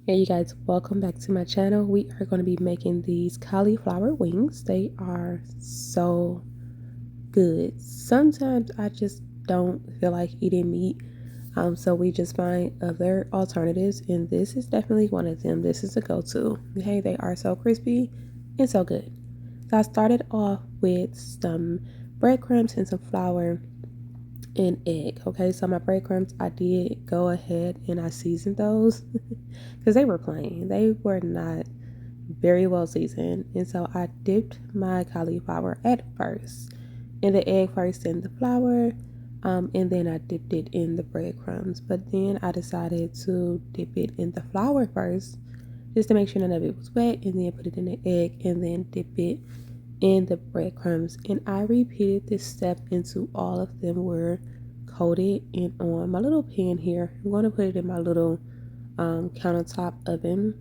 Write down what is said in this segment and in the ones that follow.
Hey you guys, welcome back to my channel. We are going to be making these cauliflower wings. They are so good. Sometimes I just don't feel like eating meat, so we just find other alternatives, and this is definitely one of them. This is a go-to. Okay, they are so crispy and so good. So I started off with some breadcrumbs and some flour and egg. Okay, so my breadcrumbs, I did go ahead and I seasoned those because they were plain. They were not very well seasoned. And so I dipped my cauliflower at first in the egg first in the flour, and then I dipped it in the breadcrumbs. But then I decided to dip it in the flour first just to make sure none of it was wet, and then put it in the egg and then dip it in the breadcrumbs. And I repeated this step until all of them were coated. And on my little pan here, I'm going to put it in my little countertop oven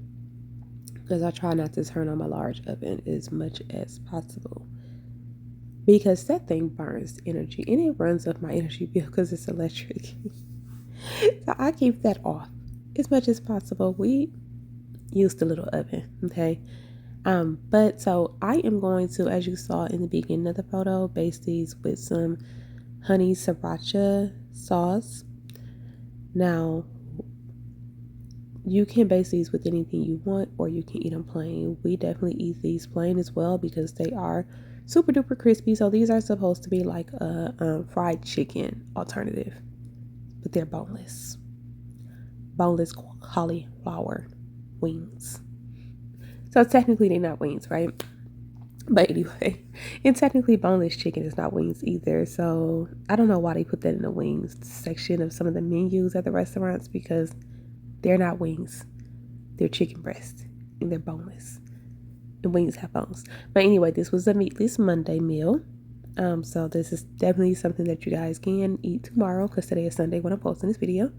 because I try not to turn on my large oven as much as possible because that thing burns energy and it runs up my energy bill because it's electric. So I keep that off as much as possible. We use the little oven, okay? But so I am going to, as you saw in the beginning of the photo, baste these with some honey sriracha sauce. Now, you can baste these with anything you want, or you can eat them plain. We definitely eat these plain as well because they are super duper crispy. So these are supposed to be like a fried chicken alternative, but they're boneless. Boneless cauliflower wings. So technically they're not wings, right? But anyway, and technically boneless chicken is not wings either. So I don't know why they put that in the wings section of some of the menus at the restaurants because they're not wings. They're chicken breasts and they're boneless. And wings have bones. But anyway, this was a meatless Monday meal. So this is definitely something that you guys can eat tomorrow because today is Sunday when I'm posting this video.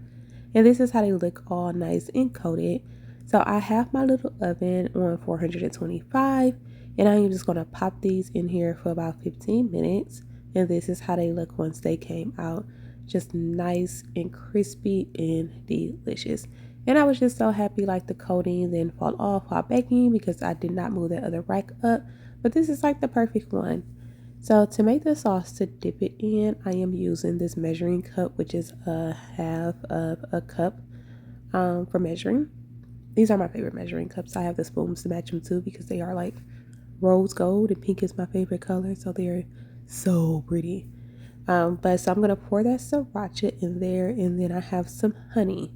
And this is how they look, all nice and coated. So I have my little oven on 425, and I am just going to pop these in here for about 15 minutes. And this is how they look once they came out. Just nice and crispy and delicious. And I was just so happy like the coating didn't fall off while baking because I did not move that other rack up. But this is like the perfect one. So to make the sauce to dip it in, I am using this measuring cup, which is a half of a cup for measuring. These are my favorite measuring cups. I have the spoons to match them too because they are like rose gold, and pink is my favorite color. So they're so pretty. But so I'm going to pour that sriracha in there, and then I have some honey.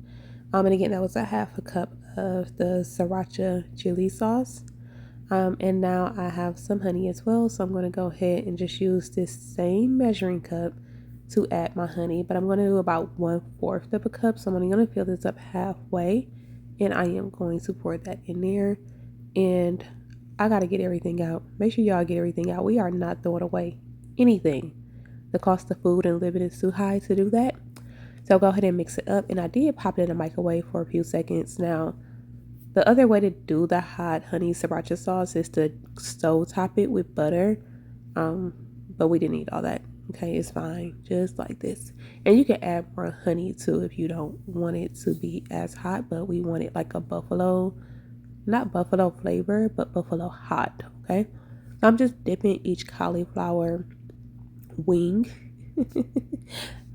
And again, that was a half a cup of the sriracha chili sauce. And now I have some honey as well. So I'm going to go ahead and just use this same measuring cup to add my honey. But I'm going to do about 1/4 of a cup. So I'm only going to fill this up halfway. And I am going to pour that in there. And I got to get everything out. Make sure y'all get everything out. We are not throwing away anything. The cost of food and living is too high to do that. So go ahead and mix it up. And I did pop it in the microwave for a few seconds. Now, the other way to do the hot honey sriracha sauce is to stove top it with butter. But we didn't need all that. Okay, it's fine. Just like this. And you can add more honey too if you don't want it to be as hot. But we want it like a buffalo, not buffalo flavor, but buffalo hot. Okay. I'm just dipping each cauliflower wing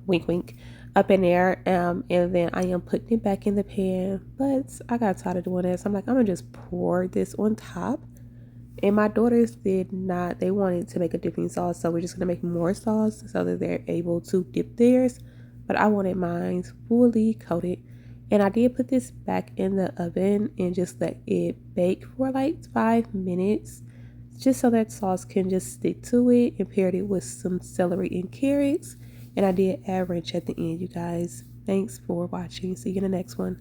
wink wink up in there, and then I am putting it back in the pan. But I got tired of doing this. I'm like, I'm gonna just pour this on top. And my daughters did not, they wanted to make a dipping sauce, so we're just gonna make more sauce so that they're able to dip theirs. But I wanted mine fully coated, and I did put this back in the oven and just let it bake for like 5 minutes, just so that sauce can just stick to it, and paired it with some celery and carrots. And I did add ranch at the end, you guys. Thanks for watching. See you in the next one.